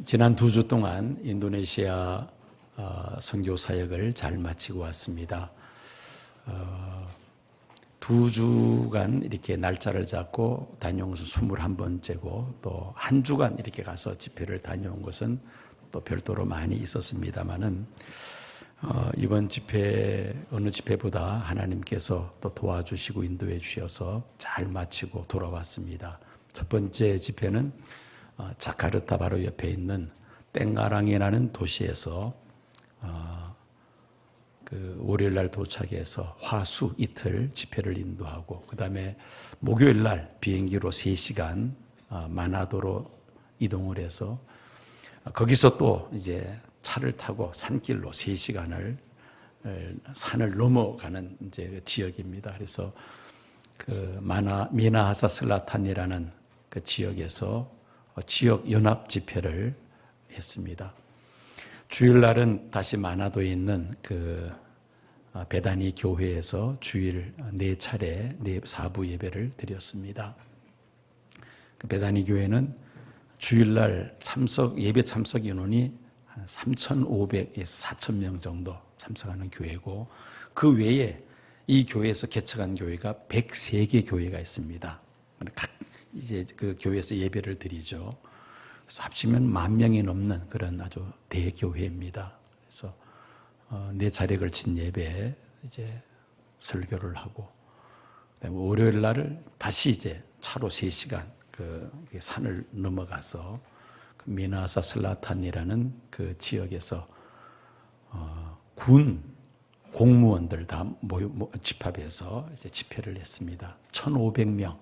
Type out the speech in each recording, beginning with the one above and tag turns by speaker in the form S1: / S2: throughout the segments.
S1: 지난 2주 동안 인도네시아 선교 사역을 잘 마치고 왔습니다. 2주간 이렇게 날짜를 잡고 다녀온 것은 21번째고 또 한 주간 이렇게 가서 집회를 다녀온 것은 또 별도로 많이 있었습니다만은 이번 집회 어느 집회보다 하나님께서 또 도와주시고 인도해 주셔서 잘 마치고 돌아왔습니다. 첫 번째 집회는 자카르타 바로 옆에 있는 땡가랑이라는 도시에서 월요일 날 도착해서 화수 이틀 집회를 인도하고 그 다음에 목요일 날 비행기로 3시간 마나도로 이동을 해서 거기서 또 이제 차를 타고 산길로 3시간을 산을 넘어가는 이제 지역입니다. 그래서 미나하사 슬라탄이라는 그 지역에서 지역 연합 집회를 했습니다. 주일날은 다시 마나도에 있는 베다니 교회에서 주일 4차례 4부 예배를 드렸습니다. 베다니 교회는 주일날 예배 참석 인원이 한 3,500에서 4,000명 정도 참석하는 교회고 그 외에 이 교회에서 개척한 교회가 103개 교회가 있습니다. 이제 그 교회에서 예배를 드리죠. 그래서 합치면 10,000명이 넘는 그런 아주 대교회입니다. 그래서 4차례 걸친 예배에 이제 설교를 하고, 그다음에 월요일 날을 다시 이제 차로 3시간 산을 넘어가서 미나사 슬라탄이라는 그 지역에서 군 공무원들 다 집합해서 이제 집회를 했습니다. 1,500명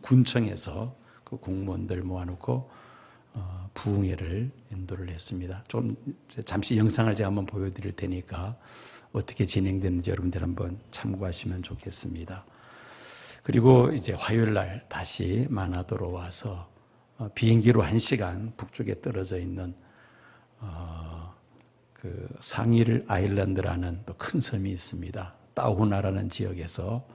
S1: 군청에서 그 공무원들 모아놓고 부흥회를 인도를 했습니다. 좀 잠시 영상을 제가 한번 보여드릴 테니까 어떻게 진행됐는지 여러분들 한번 참고하시면 좋겠습니다. 그리고 이제 화요일 날 다시 마나도로 와서 비행기로 1시간 북쪽에 떨어져 있는 상일 아일랜드라는 또 큰 섬이 있습니다. 따우나라는 지역에서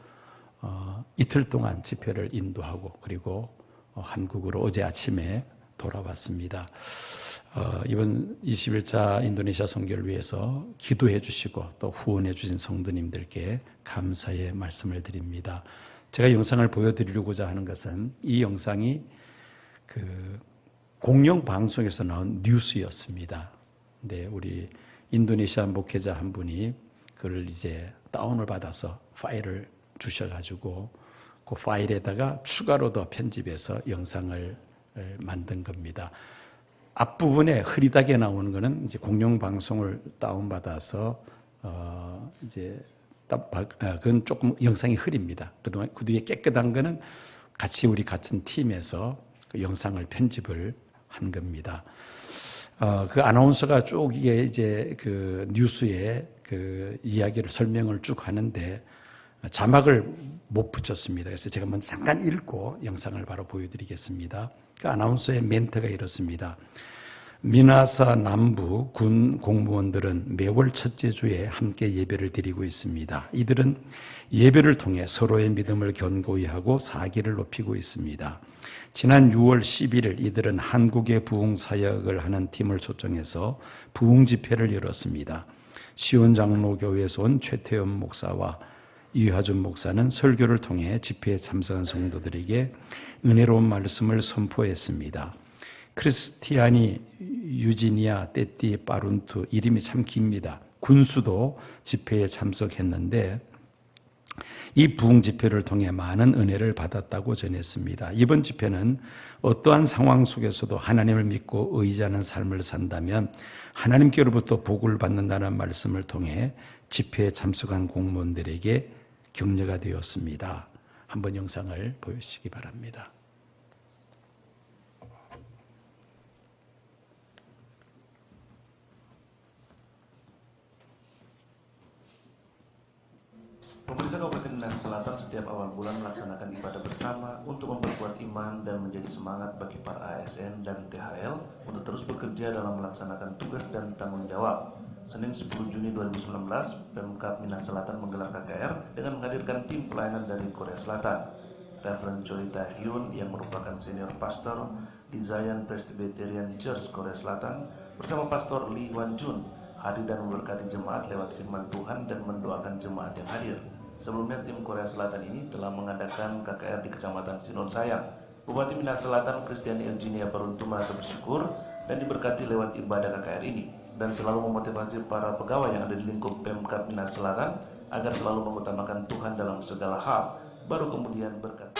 S1: 이틀 동안 집회를 인도하고 그리고 한국으로 어제 아침에 돌아왔습니다. 이번 21차 인도네시아 선교를 위해서 기도해 주시고 또 후원해 주신 성도님들께 감사의 말씀을 드립니다. 제가 영상을 보여드리려고자 하는 것은 이 영상이 공영 방송에서 나온 뉴스였습니다. 근데 우리 인도네시아 목회자 한 분이 그걸 이제 다운을 받아서 파일을 주셔가지고 그 파일에다가 추가로 더 편집해서 영상을 만든 겁니다. 앞부분에 흐리다게 나오는 거는 이제 공영방송을 다운받아서 이제 그건 조금 영상이 흐립니다. 그동안 그 뒤에 깨끗한 거는 우리 같은 팀에서 그 영상을 편집을 한 겁니다. 그 아나운서가 쭉 이제 그 뉴스에 그 이야기를 설명을 쭉 하는데 자막을 못 붙였습니다. 그래서 제가 먼저 잠깐 읽고 영상을 바로 보여드리겠습니다. 그 아나운서의 멘트가 이렇습니다. 미나사 남부 군 공무원들은 매월 첫째 주에 함께 예배를 드리고 있습니다. 이들은 예배를 통해 서로의 믿음을 견고히 하고 사기를 높이고 있습니다. 지난 6월 11일 이들은 한국의 부흥 사역을 하는 팀을 초청해서 부흥 집회를 열었습니다. 시온장로교회에서 온 최태원 목사와 이화준 목사는 설교를 통해 집회에 참석한 성도들에게 은혜로운 말씀을 선포했습니다. 크리스티아니 유지니아 떼띠 빠룬투 이름이 참 깁니다. 군수도 집회에 참석했는데 이 부흥 집회를 통해 많은 은혜를 받았다고 전했습니다. 이번 집회는 어떠한 상황 속에서도 하나님을 믿고 의지하는 삶을 산다면 하나님께로부터 복을 받는다는 말씀을 통해 집회에 참석한 공무원들에게 격려가 되었습니다. 한번 영상을 보여주시기 바랍니다.
S2: Pemerintah Kabupaten Minahasa Selatan setiap awal bulan melaksanakan ibadah bersama untuk memperkuat iman dan menjadi semangat bagi para ASN dan THL untuk terus bekerja dalam melaksanakan tugas dan tanggung jawab. Senin 10 Juni 2019, Pemkab Minahasa Selatan menggelar KKR dengan menghadirkan tim pelayanan dari Korea Selatan. Reverend Choi Tae-hyun yang merupakan senior pastor di Zion Presbyterian Church Korea Selatan bersama Pastor Lee Hwan-jun hadir dan memberkati jemaat lewat firman Tuhan dan mendoakan jemaat yang hadir. Sebelumnya tim Korea Selatan ini telah mengadakan KKR di Kecamatan Sinon Sayang. Bupati Minahasa Selatan Kristiani Eugenia Paruntu merasa bersyukur dan diberkati lewat ibadah KKR ini dan selalu memotivasi para pegawai yang ada di lingkup Pemkab Minahasa Selatan agar selalu mengutamakan Tuhan dalam segala hal. Baru kemudian berkata.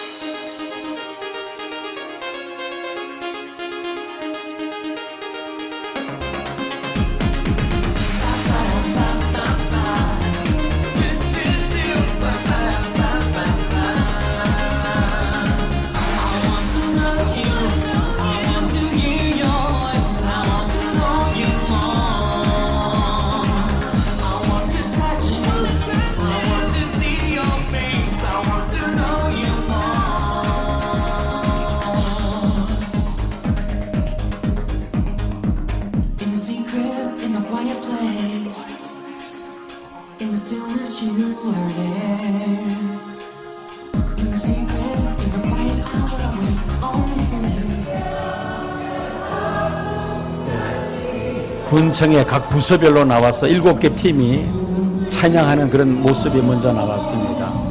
S1: 군청의 각 부서별로 나와서 7개 팀이 찬양하는 그런 모습이 먼저 나왔습니다.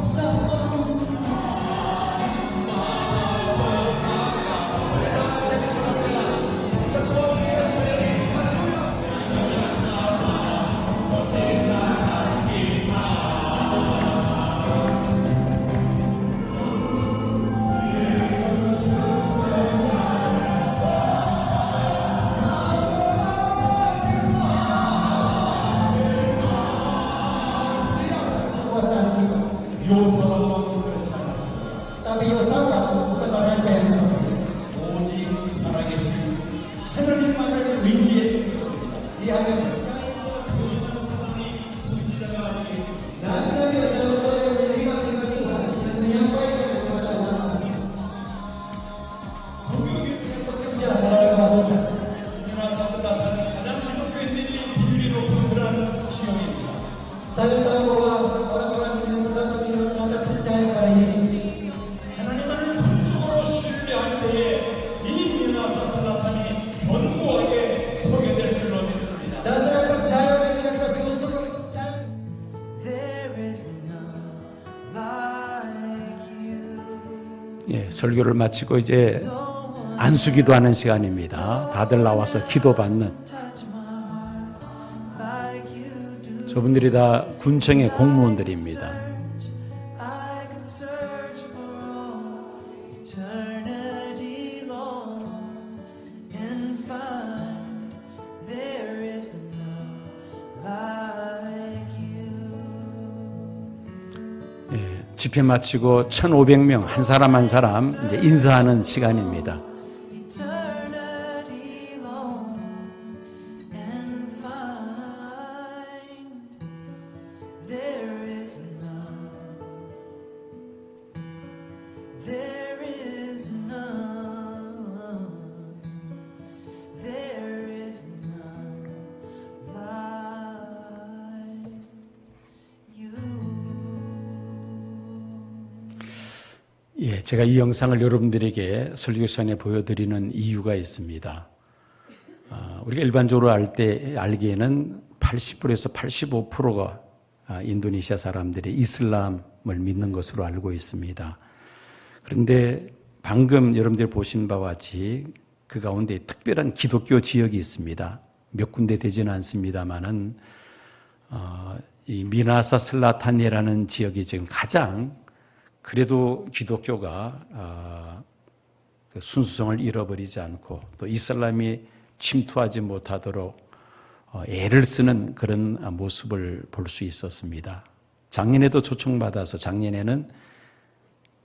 S3: Saya tahu bahwa orang-orang di Minahasa Selatan ini benar-benar percaya pada Yesus.
S4: 하나님을 전적으로 신뢰할 때에 이 미나사 슬라탄이 견고하게 서게 될 줄로 믿습니다.
S3: Dan saya percaya dengan kasih usul percaya.
S1: 예, 설교를 마치고 이제 안수기도하는 시간입니다. 다들 나와서 기도받는. 저분들이 다 군청의 공무원들입니다. 예, 집회 마치고 1,500명 한 사람 한 사람 이제 인사하는 시간입니다. 예, 제가 이 영상을 여러분들에게 설교 시간에 보여드리는 이유가 있습니다. 우리가 일반적으로 알기에는 80%에서 85%가 인도네시아 사람들이 이슬람을 믿는 것으로 알고 있습니다. 그런데 방금 여러분들이 보신 바와 같이 그 가운데 특별한 기독교 지역이 있습니다. 몇 군데 되지는 않습니다만은 이 미나사 슬라탄이라는 지역이 지금 가장 그래도 기독교가 순수성을 잃어버리지 않고 또 이슬람이 침투하지 못하도록 애를 쓰는 그런 모습을 볼 수 있었습니다. 작년에도 초청받아서 작년에는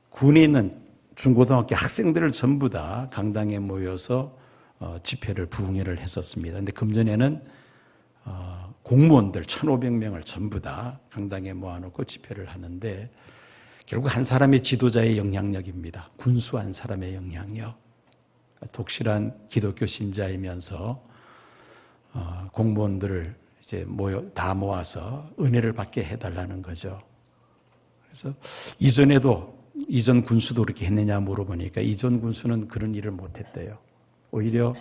S1: 군에 있는 중고등학교 학생들을 전부 다 강당에 모여서 집회를 부흥회를 했었습니다. 그런데 금년에는 공무원들 1,500명을 전부 다 강당에 모아놓고 집회를 하는데 결국 한 사람의 지도자의 영향력입니다. 군수 한 사람의 영향력. 독실한 기독교 신자이면서 공무원들을 이제 다 모아서 은혜를 받게 해달라는 거죠. 그래서 이전 군수도 그렇게 했느냐 물어보니까 이전 군수는 그런 일을 못했대요. 오히려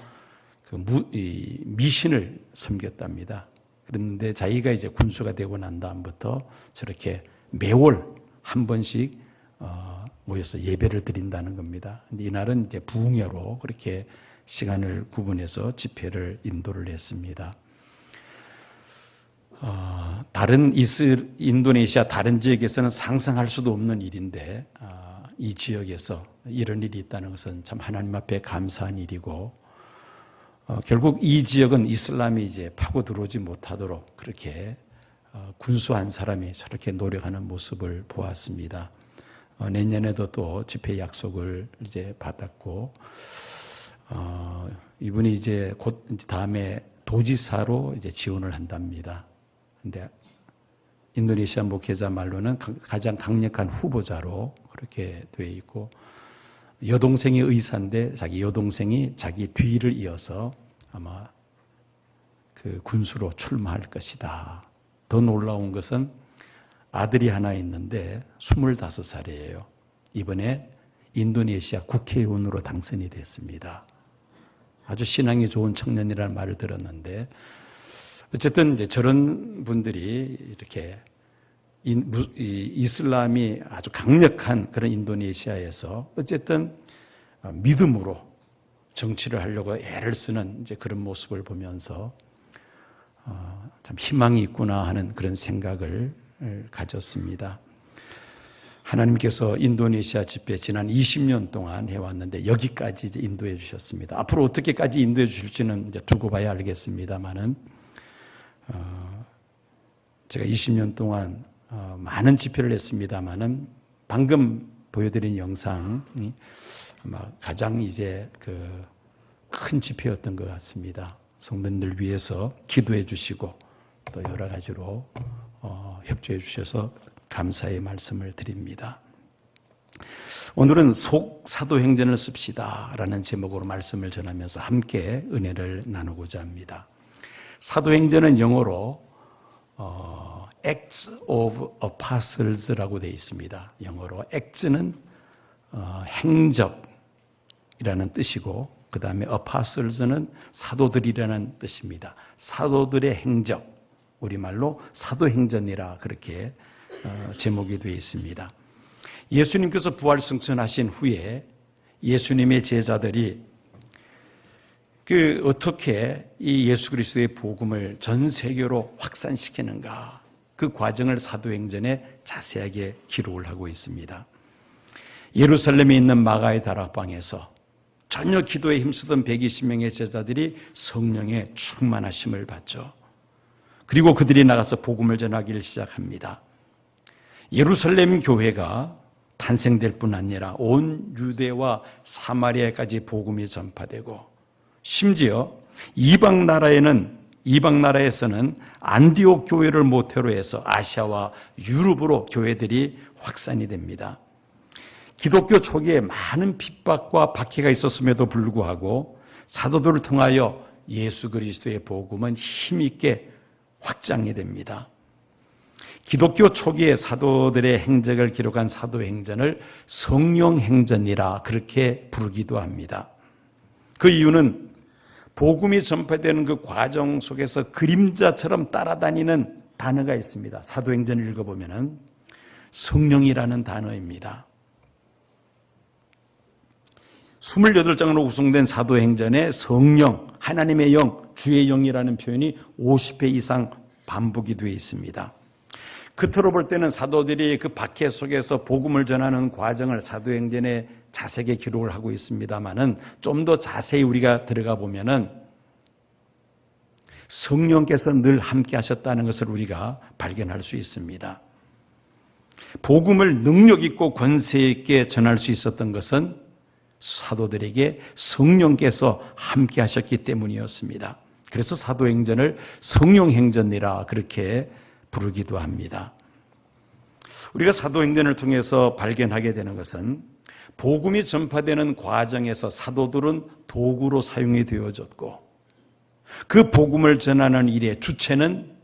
S1: 미신을 섬겼답니다. 그런데 자기가 이제 군수가 되고 난 다음부터 저렇게 매월 한 번씩 모여서 예배를 드린다는 겁니다. 근데 이날은 이제 부흥회로 그렇게 시간을 구분해서 집회를 인도를 했습니다. 다른 인도네시아 다른 지역에서는 상상할 수도 없는 일인데 이 지역에서 이런 일이 있다는 것은 참 하나님 앞에 감사한 일이고 결국 이 지역은 이슬람이 이제 파고 들어오지 못하도록 그렇게 군수 한 사람이 저렇게 노력하는 모습을 보았습니다. 내년에도 또 집회 약속을 이제 받았고 이분이 이제 곧 다음에 도지사로 이제 지원을 한답니다. 근데 인도네시아 목회자 말로는 가장 강력한 후보자로 그렇게 되어 있고 여동생이 의사인데 자기 여동생이 자기 뒤를 이어서 아마 그 군수로 출마할 것이다. 더 놀라운 것은 아들이 하나 있는데 25살이에요. 이번에 인도네시아 국회의원으로 당선이 됐습니다. 아주 신앙이 좋은 청년이라는 말을 들었는데 어쨌든 이제 저런 분들이 이렇게 이슬람이 아주 강력한 그런 인도네시아에서 어쨌든 믿음으로 정치를 하려고 애를 쓰는 이제 그런 모습을 보면서 참 희망이 있구나 하는 그런 생각을 가졌습니다. 하나님께서 인도네시아 집회 지난 20년 동안 해왔는데 여기까지 이제 인도해 주셨습니다. 앞으로 어떻게까지 인도해 주실지는 이제 두고 봐야 알겠습니다만은 제가 20년 동안 많은 집회를 했습니다만은 방금 보여드린 영상이 아마 가장 이제 큰 집회였던 것 같습니다. 성도님들 위해서 기도해 주시고 또 여러 가지로 협조해 주셔서 감사의 말씀을 드립니다. 오늘은 사도행전을 씁시다 라는 제목으로 말씀을 전하면서 함께 은혜를 나누고자 합니다. 사도행전은 영어로 Acts of Apostles라고 되어 있습니다. 영어로 Acts는 행적이라는 뜻이고 그 다음에 Apostles는 사도들이라는 뜻입니다. 사도들의 행적, 우리말로 사도행전이라 그렇게 제목이 되어 있습니다. 예수님께서 부활승천하신 후에 예수님의 제자들이 어떻게 이 예수 그리스도의 복음을 전 세계로 확산시키는가, 그 과정을 사도행전에 자세하게 기록을 하고 있습니다. 예루살렘에 있는 마가의 다락방에서 전혀 기도에 힘쓰던 120명의 제자들이 성령의 충만하심을 받죠. 그리고 그들이 나가서 복음을 전하기를 시작합니다. 예루살렘 교회가 탄생될 뿐 아니라 온 유대와 사마리아까지 복음이 전파되고 심지어 이방 나라에서는 안디옥 교회를 모태로 해서 아시아와 유럽으로 교회들이 확산이 됩니다. 기독교 초기에 많은 핍박과 박해가 있었음에도 불구하고 사도들을 통하여 예수 그리스도의 복음은 힘있게 확장이 됩니다. 기독교 초기에 사도들의 행적을 기록한 사도행전을 성령행전이라 그렇게 부르기도 합니다. 그 이유는 복음이 전파되는 그 과정 속에서 그림자처럼 따라다니는 단어가 있습니다. 사도행전을 읽어보면 성령이라는 단어입니다. 28장으로 구성된 사도행전에 성령, 하나님의 영, 주의 영이라는 표현이 50회 이상 반복이 되어 있습니다. 끝으로 볼 때는 사도들이 그 박해 속에서 복음을 전하는 과정을 사도행전에 자세하게 기록을 하고 있습니다만은 좀 더 자세히 우리가 들어가 보면은 성령께서 늘 함께 하셨다는 것을 우리가 발견할 수 있습니다. 복음을 능력 있고 권세 있게 전할 수 있었던 것은 사도들에게 성령께서 함께 하셨기 때문이었습니다. 그래서 사도행전을 성령행전이라 그렇게 부르기도 합니다. 우리가 사도행전을 통해서 발견하게 되는 것은 복음이 전파되는 과정에서 사도들은 도구로 사용이 되어졌고 그 복음을 전하는 일의 주체는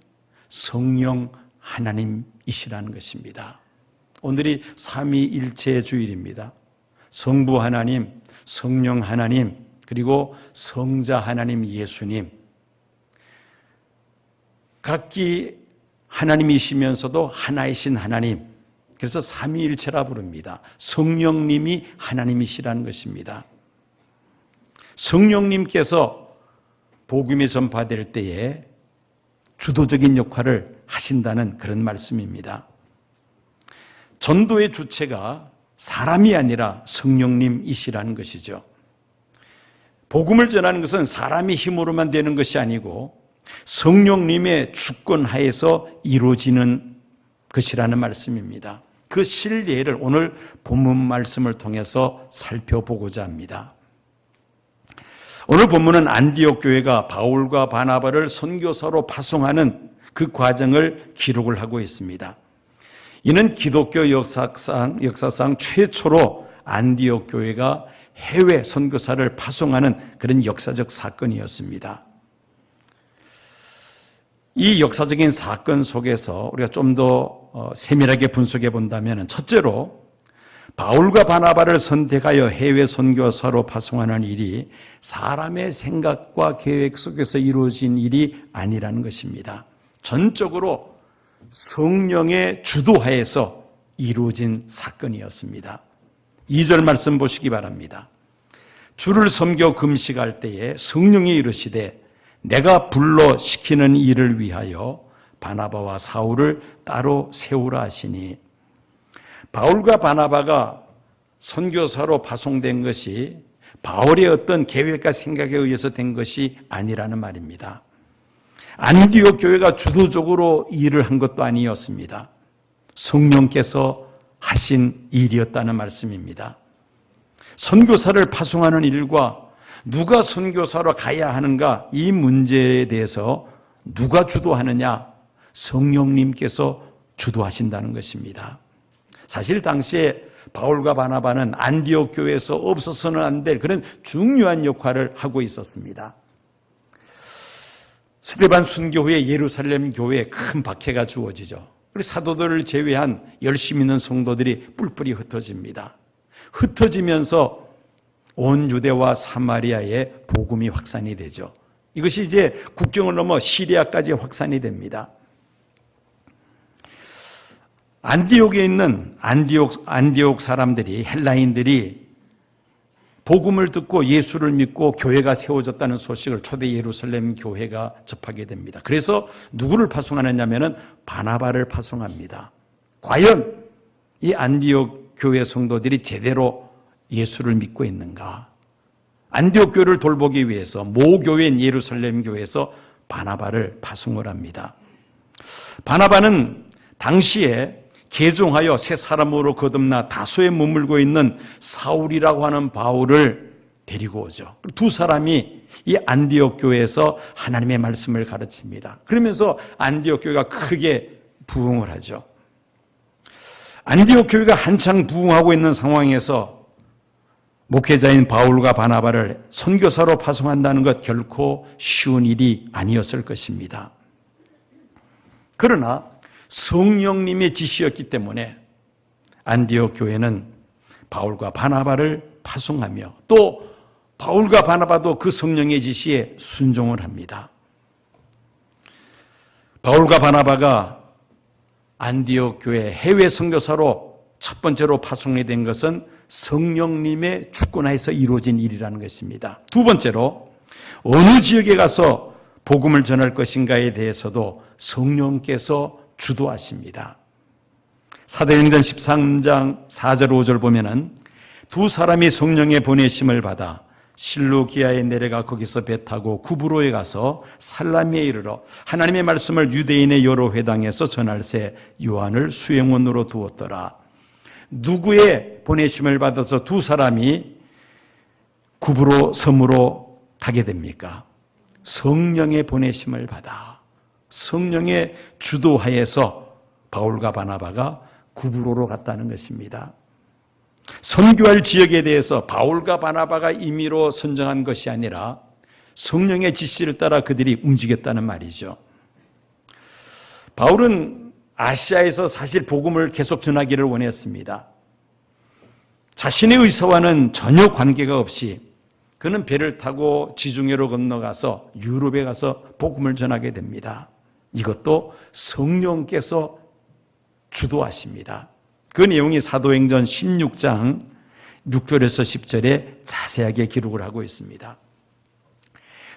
S1: 성령 하나님이시라는 것입니다. 오늘이 삼위일체의 주일입니다. 성부 하나님, 성령 하나님, 그리고 성자 하나님 예수님, 각기 하나님이시면서도 하나이신 하나님, 그래서 삼위일체라 부릅니다. 성령님이 하나님이시라는 것입니다. 성령님께서 복음이 전파될 때에 주도적인 역할을 하신다는 그런 말씀입니다. 전도의 주체가 사람이 아니라 성령님이시라는 것이죠. 복음을 전하는 것은 사람의 힘으로만 되는 것이 아니고 성령님의 주권 하에서 이루어지는 것이라는 말씀입니다. 그 실례를 오늘 본문 말씀을 통해서 살펴보고자 합니다. 오늘 본문은 안디옥 교회가 바울과 바나바를 선교사로 파송하는 그 과정을 기록을 하고 있습니다. 이는 기독교 역사상 최초로 안디옥 교회가 해외 선교사를 파송하는 그런 역사적 사건이었습니다. 이 역사적인 사건 속에서 우리가 좀 더 세밀하게 분석해 본다면 첫째로 바울과 바나바를 선택하여 해외 선교사로 파송하는 일이 사람의 생각과 계획 속에서 이루어진 일이 아니라는 것입니다. 전적으로 성령의 주도하에서 이루어진 사건이었습니다. 2절 말씀 보시기 바랍니다. 주를 섬겨 금식할 때에 성령이 이르시되 내가 불러 시키는 일을 위하여 바나바와 사울을 따로 세우라 하시니, 바울과 바나바가 선교사로 파송된 것이 바울의 어떤 계획과 생각에 의해서 된 것이 아니라는 말입니다. 안디옥 교회가 주도적으로 일을 한 것도 아니었습니다. 성령께서 하신 일이었다는 말씀입니다. 선교사를 파송하는 일과 누가 선교사로 가야 하는가, 이 문제에 대해서 누가 주도하느냐? 성령님께서 주도하신다는 것입니다. 사실 당시에 바울과 바나바는 안디옥 교회에서 없어서는 안 될 그런 중요한 역할을 하고 있었습니다. 스데반 순교 후에 예루살렘 교회에 큰 박해가 주어지죠. 그리고 사도들을 제외한 열심 있는 성도들이 뿔뿔이 흩어집니다. 흩어지면서 온 유대와 사마리아에 복음이 확산이 되죠. 이것이 이제 국경을 넘어 시리아까지 확산이 됩니다. 안디옥에 있는 안디옥 사람들이, 헬라인들이 복음을 듣고 예수를 믿고 교회가 세워졌다는 소식을 초대 예루살렘 교회가 접하게 됩니다. 그래서 누구를 파송하느냐면은 바나바를 파송합니다. 과연 이 안디옥 교회 성도들이 제대로 예수를 믿고 있는가? 안디옥 교회를 돌보기 위해서 모교회인 예루살렘 교회에서 바나바를 파송을 합니다. 바나바는 당시에 개종하여 새 사람으로 거듭나 다소에 머물고 있는 사울이라고 하는 바울을 데리고 오죠. 두 사람이 이 안디옥 교회에서 하나님의 말씀을 가르칩니다. 그러면서 안디옥 교회가 크게 부흥을 하죠. 안디옥 교회가 한창 부흥하고 있는 상황에서 목회자인 바울과 바나바를 선교사로 파송한다는 것 결코 쉬운 일이 아니었을 것입니다. 그러나 성령님의 지시였기 때문에 안디옥 교회는 바울과 바나바를 파송하며 또 바울과 바나바도 그 성령의 지시에 순종을 합니다. 바울과 바나바가 안디옥 교회 해외 선교사로 첫 번째로 파송이 된 것은 성령님의 주권하에서 이루어진 일이라는 것입니다. 두 번째로 어느 지역에 가서 복음을 전할 것인가에 대해서도 성령께서 주도하십니다. 사도행전 13장 4절 5절 보면은 두 사람이 성령의 보내심을 받아 실루기아에 내려가 거기서 배 타고 구브로에 가서 살라미에 이르러 하나님의 말씀을 유대인의 여러 회당에서 전할새 요한을 수행원으로 두었더라. 누구의 보내심을 받아서 두 사람이 구브로 섬으로 가게 됩니까? 성령의 보내심을 받아 성령의 주도하에서 바울과 바나바가 구브로로 갔다는 것입니다. 선교할 지역에 대해서 바울과 바나바가 임의로 선정한 것이 아니라 성령의 지시를 따라 그들이 움직였다는 말이죠. 바울은 아시아에서 사실 복음을 계속 전하기를 원했습니다. 자신의 의사와는 전혀 관계가 없이 그는 배를 타고 지중해로 건너가서 유럽에 가서 복음을 전하게 됩니다. 이것도 성령께서 주도하십니다. 그 내용이 사도행전 16장 6절에서 10절에 자세하게 기록을 하고 있습니다.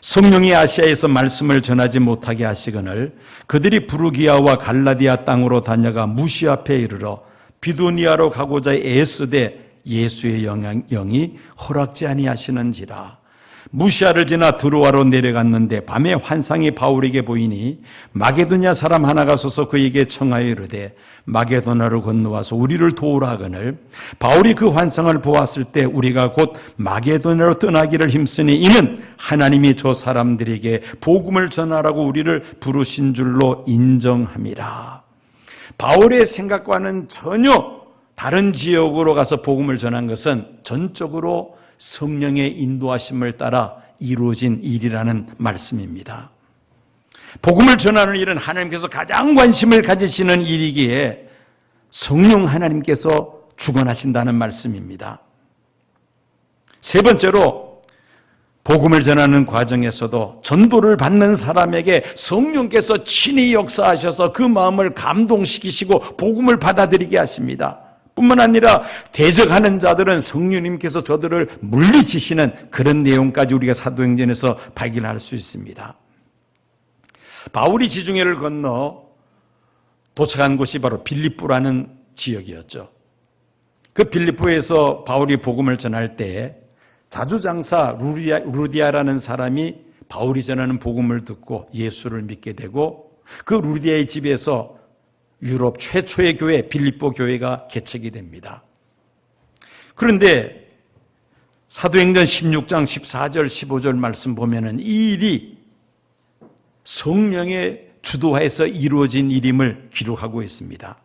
S1: 성령이 아시아에서 말씀을 전하지 못하게 하시거늘 그들이 부르기아와 갈라디아 땅으로 다녀가 무시 앞에 이르러 비두니아로 가고자 애쓰되 예수의 영이 허락지 아니하시는지라. 무시아를 지나 드로아로 내려갔는데 밤에 환상이 바울에게 보이니 마게도냐 사람 하나가 서서 그에게 청하여 이르되 마게도냐로 건너와서 우리를 도우라 하거늘 바울이 그 환상을 보았을 때 우리가 곧 마게도냐로 떠나기를 힘쓰니 이는 하나님이 저 사람들에게 복음을 전하라고 우리를 부르신 줄로 인정함이라. 바울의 생각과는 전혀 다른 지역으로 가서 복음을 전한 것은 전적으로 성령의 인도하심을 따라 이루어진 일이라는 말씀입니다. 복음을 전하는 일은 하나님께서 가장 관심을 가지시는 일이기에 성령 하나님께서 주관하신다는 말씀입니다. 세 번째로 복음을 전하는 과정에서도 전도를 받는 사람에게 성령께서 친히 역사하셔서 그 마음을 감동시키시고 복음을 받아들이게 하십니다. 뿐만 아니라 대적하는 자들은 성령님께서 저들을 물리치시는 그런 내용까지 우리가 사도행전에서 발견할 수 있습니다. 바울이 지중해를 건너 도착한 곳이 바로 빌립보라는 지역이었죠. 그 빌립보에서 바울이 복음을 전할 때 자주장사 루디아라는 사람이 바울이 전하는 복음을 듣고 예수를 믿게 되고 그 루디아의 집에서 유럽 최초의 교회 빌립보 교회가 개척이 됩니다. 그런데 사도행전 16장 14절 15절 말씀 보면은 이 일이 성령의 주도하에서 이루어진 일임을 기록하고 있습니다.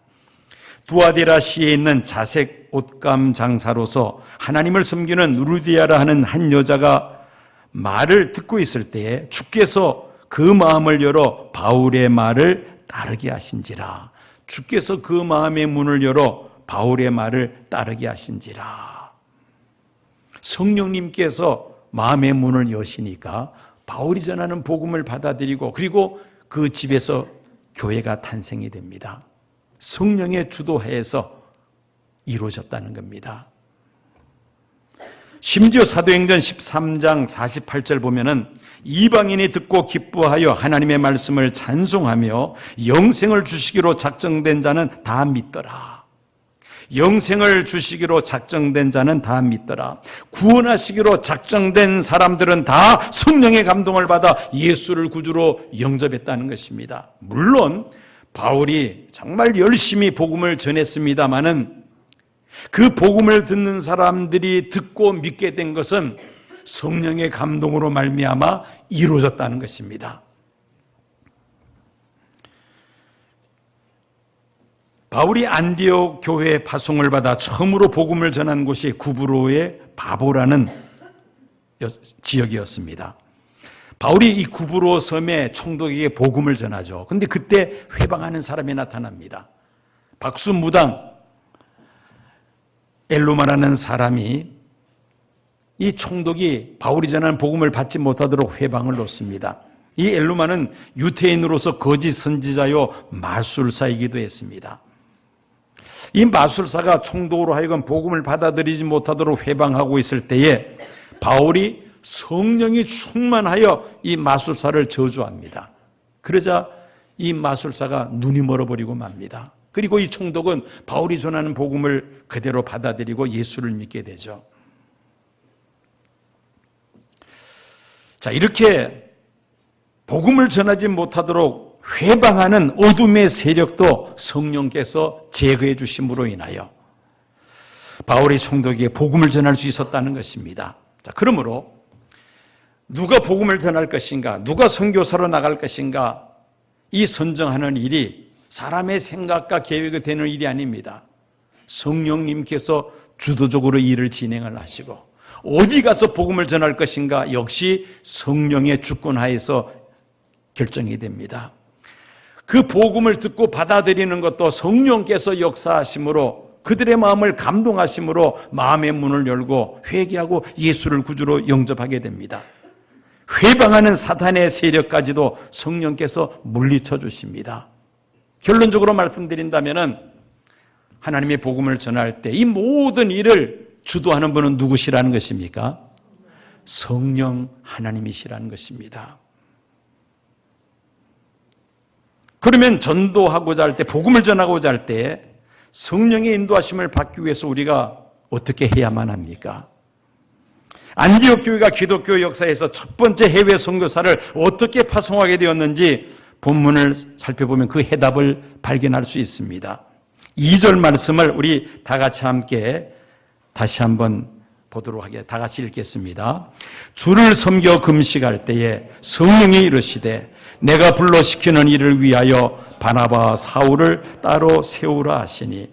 S1: 두아데라시에 있는 자색 옷감 장사로서 하나님을 섬기는 루디아라 하는 한 여자가 말을 듣고 있을 때에 주께서 그 마음을 열어 바울의 말을 따르게 하신지라. 주께서 그 마음의 문을 열어 바울의 말을 따르게 하신지라. 성령님께서 마음의 문을 여시니까 바울이 전하는 복음을 받아들이고 그리고 그 집에서 교회가 탄생이 됩니다. 성령의 주도하에서 이루어졌다는 겁니다. 심지어 사도행전 13장 48절 보면은 이방인이 듣고 기뻐하여 하나님의 말씀을 찬송하며 영생을 주시기로 작정된 자는 다 믿더라. 영생을 주시기로 작정된 자는 다 믿더라. 구원하시기로 작정된 사람들은 다 성령의 감동을 받아 예수를 구주로 영접했다는 것입니다. 물론 바울이 정말 열심히 복음을 전했습니다마는 그 복음을 듣는 사람들이 듣고 믿게 된 것은 성령의 감동으로 말미암아 이루어졌다는 것입니다. 바울이 안디옥 교회에 파송을 받아 처음으로 복음을 전한 곳이 구브로의 바보라는 지역이었습니다. 바울이 이 구브로 섬에 총독에게 복음을 전하죠. 그런데 그때 회방하는 사람이 나타납니다. 박수무당 엘루마라는 사람이 이 총독이 바울이 전하는 복음을 받지 못하도록 회방을 놓습니다. 이 엘루마는 유태인으로서 거짓 선지자요 마술사이기도 했습니다. 이 마술사가 총독으로 하여금 복음을 받아들이지 못하도록 회방하고 있을 때에 바울이 성령이 충만하여 이 마술사를 저주합니다. 그러자 이 마술사가 눈이 멀어버리고 맙니다. 그리고 이 총독은 바울이 전하는 복음을 그대로 받아들이고 예수를 믿게 되죠. 자, 이렇게 복음을 전하지 못하도록 회방하는 어둠의 세력도 성령께서 제거해 주심으로 인하여 바울이 총독에게 복음을 전할 수 있었다는 것입니다. 자, 그러므로 누가 복음을 전할 것인가, 누가 선교사로 나갈 것인가, 이 선정하는 일이 사람의 생각과 계획이 되는 일이 아닙니다. 성령님께서 주도적으로 일을 진행을 하시고, 어디 가서 복음을 전할 것인가 역시 성령의 주권하에서 결정이 됩니다. 그 복음을 듣고 받아들이는 것도 성령께서 역사하심으로, 그들의 마음을 감동하심으로 마음의 문을 열고 회개하고 예수를 구주로 영접하게 됩니다. 회방하는 사탄의 세력까지도 성령께서 물리쳐 주십니다. 결론적으로 말씀드린다면은 하나님의 복음을 전할 때 이 모든 일을 주도하는 분은 누구시라는 것입니까? 성령 하나님이시라는 것입니다. 그러면 전도하고자 할 때, 복음을 전하고자 할 때 성령의 인도하심을 받기 위해서 우리가 어떻게 해야만 합니까? 안디옥 교회가 기독교 역사에서 첫 번째 해외 선교사를 어떻게 파송하게 되었는지 본문을 살펴보면 그 해답을 발견할 수 있습니다. 2절 말씀을 우리 다 같이 함께 다시 한번 보도록 하겠습니다. 다 같이 읽겠습니다. 주를 섬겨 금식할 때에 성령이 이르시되 내가 불러 시키는 일을 위하여 바나바와 사울을 따로 세우라 하시니,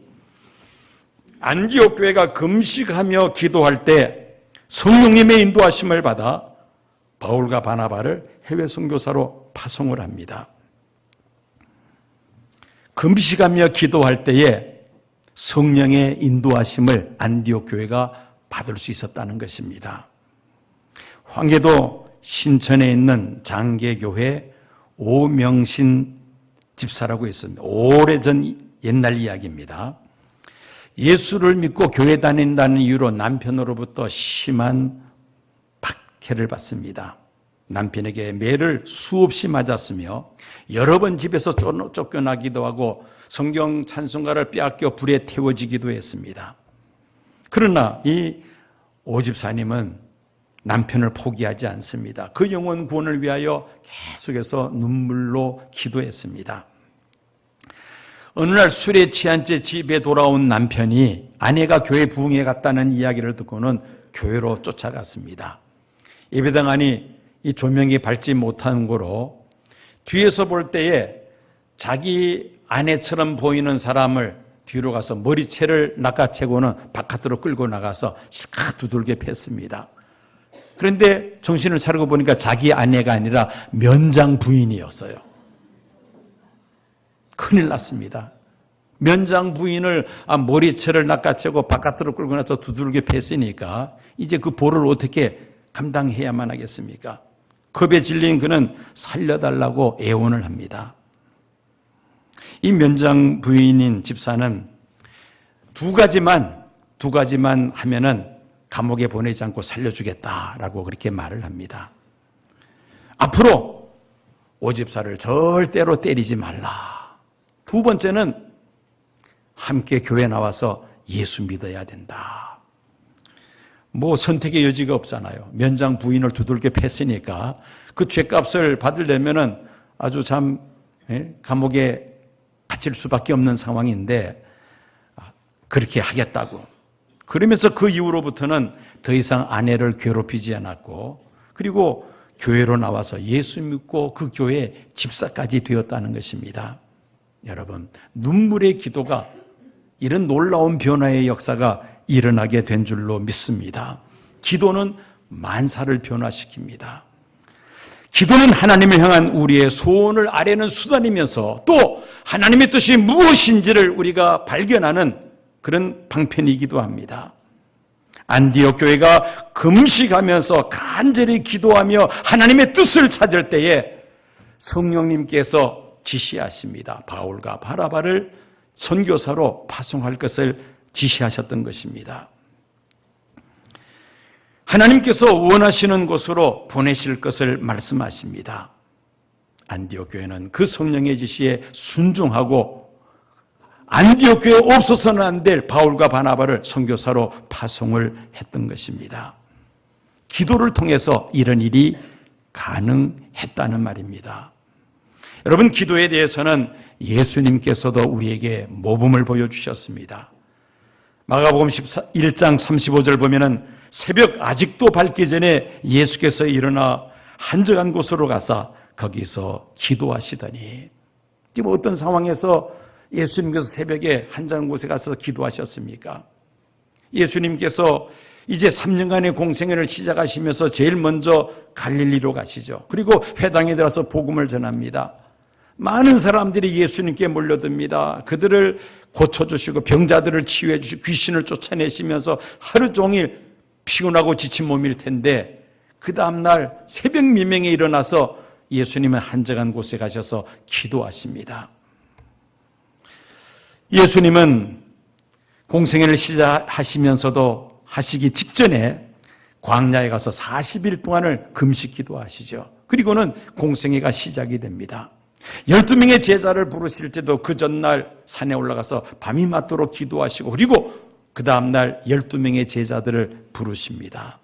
S1: 안디옥 교회가 금식하며 기도할 때 성령님의 인도하심을 받아 바울과 바나바를 해외 선교사로 파송을 합니다. 금식하며 기도할 때에 성령의 인도하심을 안디옥 교회가 받을 수 있었다는 것입니다. 황해도 신천에 있는 장계교회 오명신 집사라고 있습니다. 오래전 옛날 이야기입니다. 예수를 믿고 교회 다닌다는 이유로 남편으로부터 심한 박해를 받습니다. 남편에게 매를 수없이 맞았으며 여러 번 집에서 쫓겨나기도 하고 성경 찬송가를 빼앗겨 불에 태워지기도 했습니다. 그러나 이 오집사님은 남편을 포기하지 않습니다. 그 영혼 구원을 위하여 계속해서 눈물로 기도했습니다. 어느 날 술에 취한 채 집에 돌아온 남편이 아내가 교회 부흥회 갔다는 이야기를 듣고는 교회로 쫓아갔습니다. 예배당 안이 이 조명이 밝지 못한 거로 뒤에서 볼 때에 자기 아내처럼 보이는 사람을 뒤로 가서 머리채를 낚아채고는 바깥으로 끌고 나가서 실컷 두들겨 팼습니다. 그런데 정신을 차리고 보니까 자기 아내가 아니라 면장 부인이었어요. 큰일 났습니다. 면장 부인을 머리채를 낚아채고 바깥으로 끌고 나서 두들겨 팼으니까 이제 그 보를 어떻게 감당해야만 하겠습니까? 겁에 질린 그는 살려달라고 애원을 합니다. 이 면장 부인인 집사는 두 가지만 하면은 감옥에 보내지 않고 살려주겠다라고 그렇게 말을 합니다. 앞으로 오집사를 절대로 때리지 말라. 두 번째는 함께 교회 나와서 예수 믿어야 된다. 뭐 선택의 여지가 없잖아요. 면장 부인을 두들겨 팼으니까 그 죄값을 받으려면은 아주 참 감옥에 갇힐 수밖에 없는 상황인데 그렇게 하겠다고. 그러면서 그 이후로부터는 더 이상 아내를 괴롭히지 않았고, 그리고 교회로 나와서 예수 믿고 그 교회 집사까지 되었다는 것입니다. 여러분, 눈물의 기도가 이런 놀라운 변화의 역사가 일어나게 된 줄로 믿습니다. 기도는 만사를 변화시킵니다. 기도는 하나님을 향한 우리의 소원을 아뢰는 수단이면서 또 하나님의 뜻이 무엇인지를 우리가 발견하는 그런 방편이기도 합니다. 안디옥 교회가 금식하면서 간절히 기도하며 하나님의 뜻을 찾을 때에 성령님께서 지시하십니다. 바울과 바나바를 선교사로 파송할 것을 지시하셨던 것입니다. 하나님께서 원하시는 곳으로 보내실 것을 말씀하십니다. 안디옥 교회는 그 성령의 지시에 순종하고 안디옥 교회에 없어서는 안 될 바울과 바나바를 선교사로 파송을 했던 것입니다. 기도를 통해서 이런 일이 가능했다는 말입니다. 여러분, 기도에 대해서는 예수님께서도 우리에게 모범을 보여주셨습니다. 마가복음 1장 35절 보면은 새벽 아직도 밝기 전에 예수께서 일어나 한적한 곳으로 가서 거기서 기도하시더니, 지금 어떤 상황에서 예수님께서 새벽에 한적한 곳에 가서 기도하셨습니까? 예수님께서 이제 3년간의 공생애를 시작하시면서 제일 먼저 갈릴리로 가시죠. 그리고 회당에 들어서 복음을 전합니다. 많은 사람들이 예수님께 몰려듭니다. 그들을 고쳐주시고 병자들을 치유해 주시고 귀신을 쫓아내시면서 하루 종일 피곤하고 지친 몸일 텐데, 그 다음날 새벽 미명에 일어나서 예수님은 한적한 곳에 가셔서 기도하십니다. 예수님은 공생애를 시작하시면서도 하시기 직전에 광야에 가서 40일 동안을 금식 기도하시죠. 그리고는 공생애가 시작이 됩니다. 12명의 제자를 부르실 때도 그 전날 산에 올라가서 밤이 맞도록 기도하시고, 그리고 그 다음날 12명의 제자들을 부르십니다.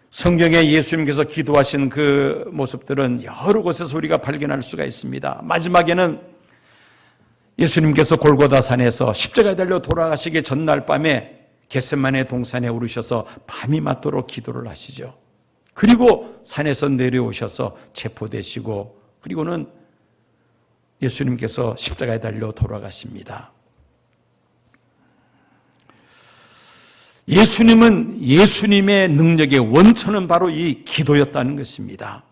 S1: 성경에 예수님께서 기도하신 그 모습들은 여러 곳에서 우리가 발견할 수가 있습니다. 마지막에는 예수님께서 골고다 산에서 십자가에 달려 돌아가시기 전날 밤에 겟세마네 동산에 오르셔서 밤이 맞도록 기도를 하시죠. 그리고 산에서 내려오셔서 체포되시고, 그리고는 예수님께서 십자가에 달려 돌아가십니다. 예수님의 능력의 원천은 바로 이 기도였다는 것입니다.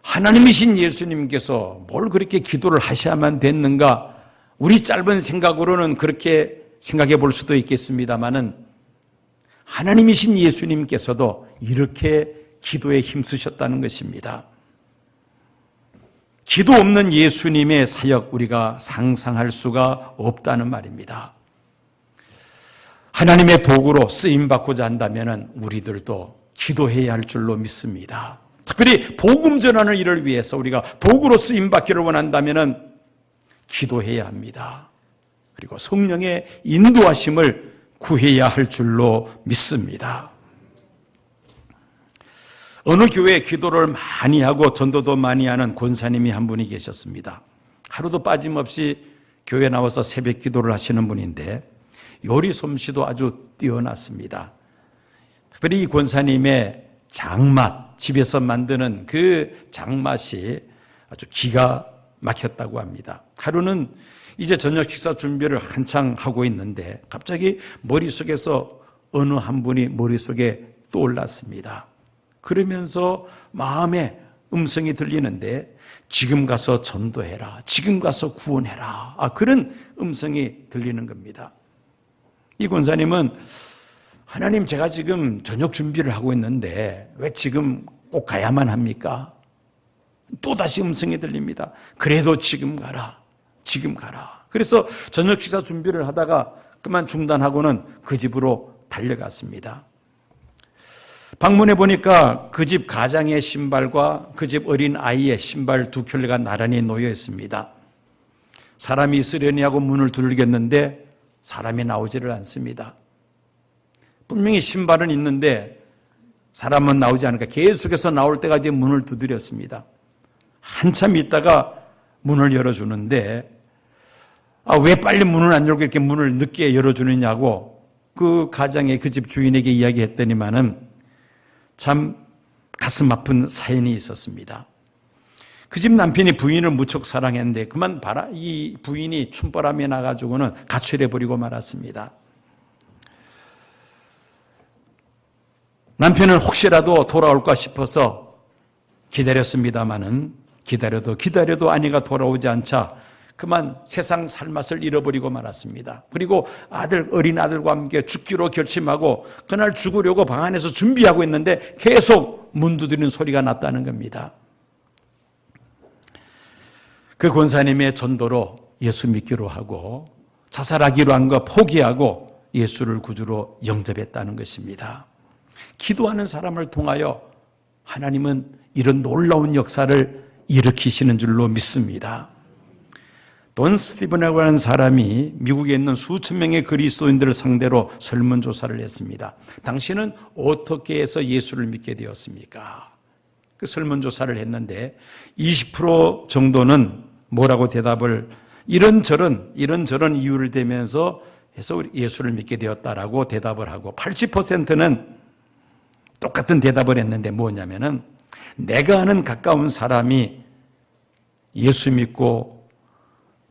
S1: 하나님이신 예수님께서 뭘 그렇게 기도를 하셔야만 됐는가? 우리 짧은 생각으로는 그렇게 생각해 볼 수도 있겠습니다만은, 하나님이신 예수님께서도 이렇게 기도에 힘쓰셨다는 것입니다. 기도 없는 예수님의 사역, 우리가 상상할 수가 없다는 말입니다. 하나님의 도구로 쓰임받고자 한다면 우리들도 기도해야 할 줄로 믿습니다. 특별히 복음 전하는 일을 위해서 우리가 도구로 쓰임받기를 원한다면 기도해야 합니다. 그리고 성령의 인도하심을 구해야 할 줄로 믿습니다. 어느 교회에 기도를 많이 하고 전도도 많이 하는 권사님이 한 분이 계셨습니다. 하루도 빠짐없이 교회에 나와서 새벽 기도를 하시는 분인데, 요리 솜씨도 아주 뛰어났습니다. 특별히 이 권사님의 장맛, 집에서 만드는 그 장맛이 아주 기가 막혔다고 합니다. 하루는 이제 저녁 식사 준비를 한창 하고 있는데 갑자기 머릿속에서 어느 한 분이 머릿속에 떠올랐습니다. 그러면서 마음에 음성이 들리는데, 지금 가서 전도해라, 지금 가서 구원해라, 그런 음성이 들리는 겁니다. 이 권사님은, 하나님, 제가 지금 저녁 준비를 하고 있는데 왜 지금 꼭 가야만 합니까? 또다시 음성이 들립니다. 그래도 지금 가라, 지금 가라. 그래서 저녁 식사 준비를 하다가 그만 중단하고는 그 집으로 달려갔습니다. 방문해 보니까 그 집 가장의 신발과 그 집 어린 아이의 신발 두 켤레가 나란히 놓여 있습니다. 사람이 있으려니 하고 문을 두들겼는데 사람이 나오지를 않습니다. 분명히 신발은 있는데 사람은 나오지 않으니까 계속해서 나올 때까지 문을 두드렸습니다. 한참 있다가 문을 열어주는데, 왜 빨리 문을 안 열고 이렇게 문을 늦게 열어주느냐고 그 가장의 그 집 주인에게 이야기했더니만은 참 가슴 아픈 사연이 있었습니다. 그 집 남편이 부인을 무척 사랑했는데 그만 이 부인이 춤바람에 나가지고는 가출해버리고 말았습니다. 남편은 혹시라도 돌아올까 싶어서 기다렸습니다마는 기다려도 아내가 돌아오지 않자 그만 세상 살맛을 잃어버리고 말았습니다. 그리고 어린 아들과 함께 죽기로 결심하고 그날 죽으려고 방 안에서 준비하고 있는데 계속 문 두드리는 소리가 났다는 겁니다. 그 권사님의 전도로 예수 믿기로 하고 자살하기로 한 거 포기하고 예수를 구주로 영접했다는 것입니다. 기도하는 사람을 통하여 하나님은 이런 놀라운 역사를 일으키시는 줄로 믿습니다. 돈 스티븐이라고 하는 사람이 미국에 있는 수천 명의 그리스도인들을 상대로 설문조사를 했습니다. 당신은 어떻게 해서 예수를 믿게 되었습니까? 그 설문조사를 했는데 20% 정도는 뭐라고 대답을 이런저런 이유를 대면서 해서 예수를 믿게 되었다라고 대답을 하고 80%는 똑같은 대답을 했는데 뭐냐면은 내가 아는 가까운 사람이 예수 믿고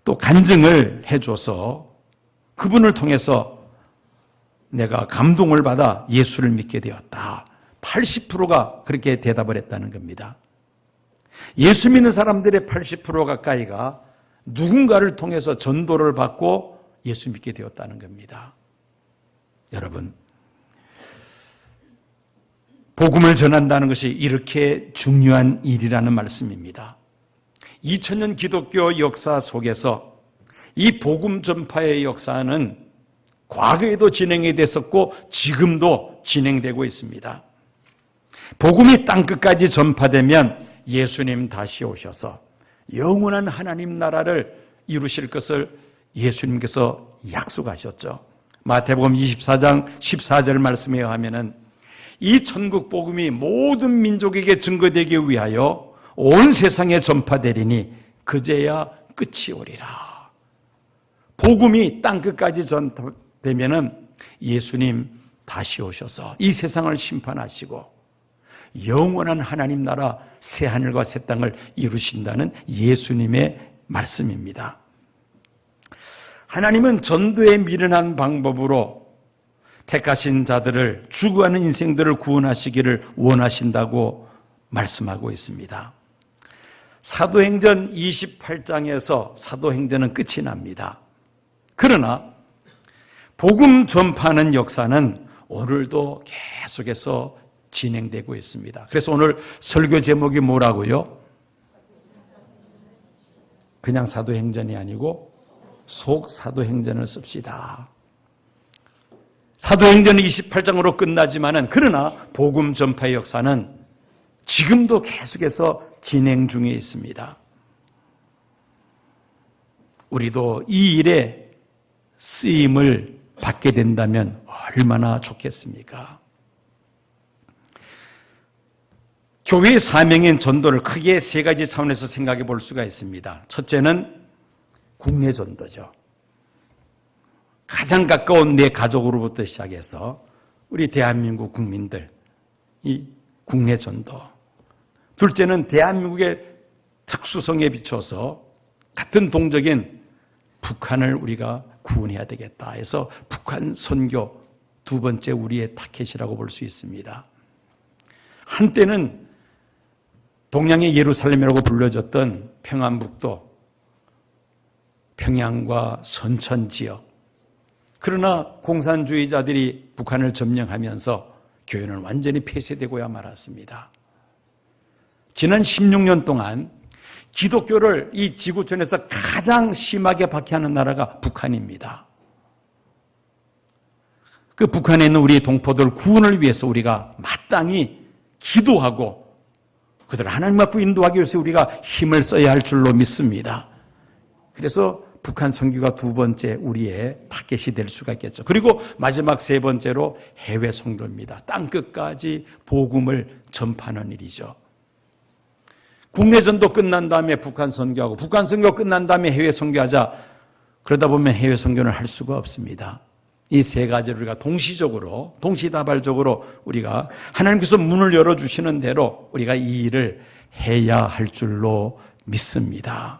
S1: 또 간증을 해줘서 그분을 통해서 내가 감동을 받아 예수를 믿게 되었다. 80%가 그렇게 대답을 했다는 겁니다. 예수 믿는 사람들의 80% 가까이가 누군가를 통해서 전도를 받고 예수 믿게 되었다는 겁니다. 여러분, 복음을 전한다는 것이 이렇게 중요한 일이라는 말씀입니다. 2000년 기독교 역사 속에서 이 복음 전파의 역사는 과거에도 진행이 됐었고 지금도 진행되고 있습니다. 복음이 땅끝까지 전파되면 예수님 다시 오셔서 영원한 하나님 나라를 이루실 것을 예수님께서 약속하셨죠. 마태복음 24장 14절 말씀에 의하면 이 천국 복음이 모든 민족에게 증거되기 위하여 온 세상에 전파되리니 그제야 끝이 오리라. 복음이 땅끝까지 전파되면 예수님 다시 오셔서 이 세상을 심판하시고 영원한 하나님 나라 새 하늘과 새 땅을 이루신다는 예수님의 말씀입니다. 하나님은 전도에 미련한 방법으로 택하신 자들을 죽어가는 인생들을 구원하시기를 원하신다고 말씀하고 있습니다. 사도행전 28장에서 사도행전은 끝이 납니다. 그러나 복음 전파하는 역사는 오늘도 계속해서 진행되고 있습니다. 그래서 오늘 설교 제목이 뭐라고요? 그냥 사도행전이 아니고 속사도행전을 씁시다. 사도행전은 28장으로 끝나지만은 그러나 복음 전파의 역사는 지금도 계속해서 진행 중에 있습니다. 우리도 이 일에 쓰임을 받게 된다면 얼마나 좋겠습니까? 교회의 사명인 전도를 크게 세 가지 차원에서 생각해 볼 수가 있습니다. 첫째는 국내 전도죠. 가장 가까운 내 가족으로부터 시작해서 우리 대한민국 국민들, 이 국내 전도. 둘째는 대한민국의 특수성에 비춰서 같은 동적인 북한을 우리가 구원해야 되겠다 해서 북한 선교 두 번째 우리의 타켓이라고 볼 수 있습니다. 한때는 동양의 예루살렘이라고 불려졌던 평안북도, 평양과 선천 지역. 그러나 공산주의자들이 북한을 점령하면서 교회는 완전히 폐쇄되고야 말았습니다. 지난 16년 동안 기독교를 이 지구촌에서 가장 심하게 박해하는 나라가 북한입니다. 그 북한에 있는 우리 동포들 구원을 위해서 우리가 마땅히 기도하고 그들을 하나님 앞으로 인도하기 위해서 우리가 힘을 써야 할 줄로 믿습니다. 그래서 북한 선교가 두 번째 우리의 타겟이 될 수가 있겠죠. 그리고 마지막 세 번째로 해외 선교입니다. 땅끝까지 복음을 전파하는 일이죠. 국내 전도 끝난 다음에 북한 선교하고 북한 선교 끝난 다음에 해외 선교하자. 그러다 보면 해외 선교는 할 수가 없습니다. 이 세 가지를 우리가 동시적으로, 동시다발적으로 우리가 하나님께서 문을 열어주시는 대로 우리가 이 일을 해야 할 줄로 믿습니다.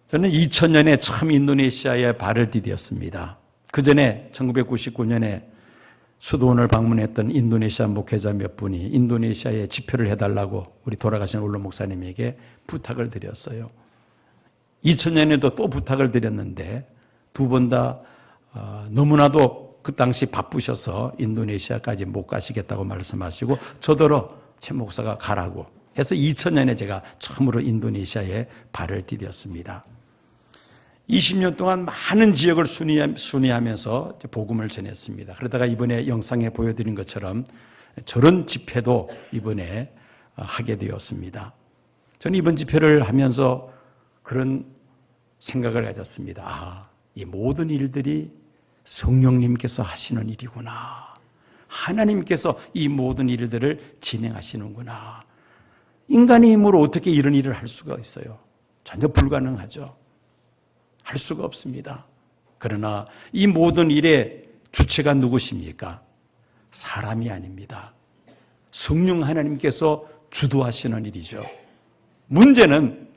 S1: 저는 2000년에 처음 인도네시아에 발을 디뎠습니다. 그 전에 1999년에 수도원을 방문했던 인도네시아 목회자 몇 분이 인도네시아에 집회를 해달라고 우리 돌아가신 올로 목사님에게 부탁을 드렸어요. 2000년에도 또 부탁을 드렸는데 두 번 다 너무나도 그 당시 바쁘셔서 인도네시아까지 못 가시겠다고 말씀하시고 저더러 최 목사가 가라고 해서 2000년에 제가 처음으로 인도네시아에 발을 디뎠습니다. 20년 동안 많은 지역을 순회하면서 복음을 전했습니다. 그러다가 이번에 영상에 보여드린 것처럼 저런 집회도 이번에 하게 되었습니다. 저는 이번 집회를 하면서 그런 생각을 가졌습니다. 이 모든 일들이 성령님께서 하시는 일이구나. 하나님께서 이 모든 일들을 진행하시는구나. 인간의 힘으로 어떻게 이런 일을 할 수가 있어요? 전혀 불가능하죠. 할 수가 없습니다. 그러나 이 모든 일의 주체가 누구십니까? 사람이 아닙니다. 성령 하나님께서 주도하시는 일이죠. 문제는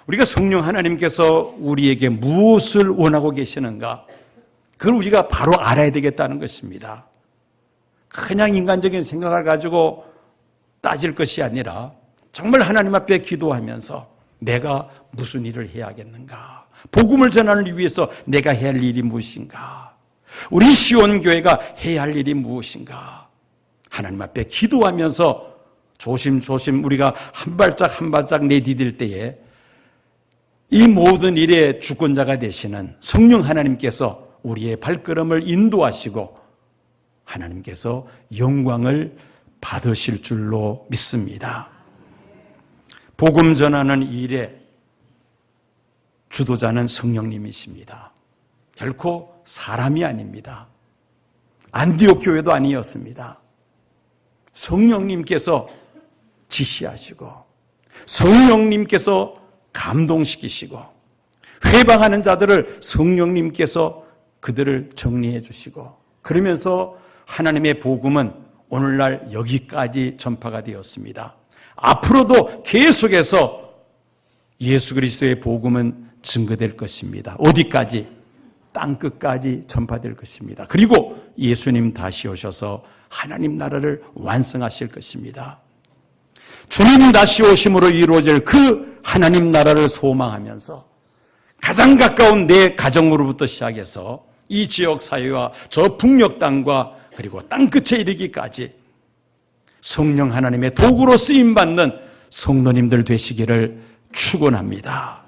S1: 우리가 성령 하나님께서 우리에게 무엇을 원하고 계시는가, 그걸 우리가 바로 알아야 되겠다는 것입니다. 그냥 인간적인 생각을 가지고 따질 것이 아니라 정말 하나님 앞에 기도하면서 내가 무슨 일을 해야겠는가, 복음을 전하기 위해서 내가 해야 할 일이 무엇인가, 우리 시온교회가 해야 할 일이 무엇인가, 하나님 앞에 기도하면서 조심조심 우리가 한 발짝 내디딜 때에 이 모든 일의 주권자가 되시는 성령 하나님께서 우리의 발걸음을 인도하시고 하나님께서 영광을 받으실 줄로 믿습니다. 복음 전하는 일의 주도자는 성령님이십니다. 결코 사람이 아닙니다. 안디옥 교회도 아니었습니다. 성령님께서 지시하시고 성령님께서 감동시키시고 회방하는 자들을 성령님께서 그들을 정리해 주시고, 그러면서 하나님의 복음은 오늘날 여기까지 전파가 되었습니다. 앞으로도 계속해서 예수 그리스도의 복음은 증거될 것입니다. 어디까지? 땅끝까지 전파될 것입니다. 그리고 예수님 다시 오셔서 하나님 나라를 완성하실 것입니다. 주님 다시 오심으로 이루어질 그 하나님 나라를 소망하면서 가장 가까운 내 가정으로부터 시작해서 이 지역 사회와 저 북녘 땅과 그리고 땅끝에 이르기까지 성령 하나님의 도구로 쓰임받는 성도님들 되시기를 축원합니다.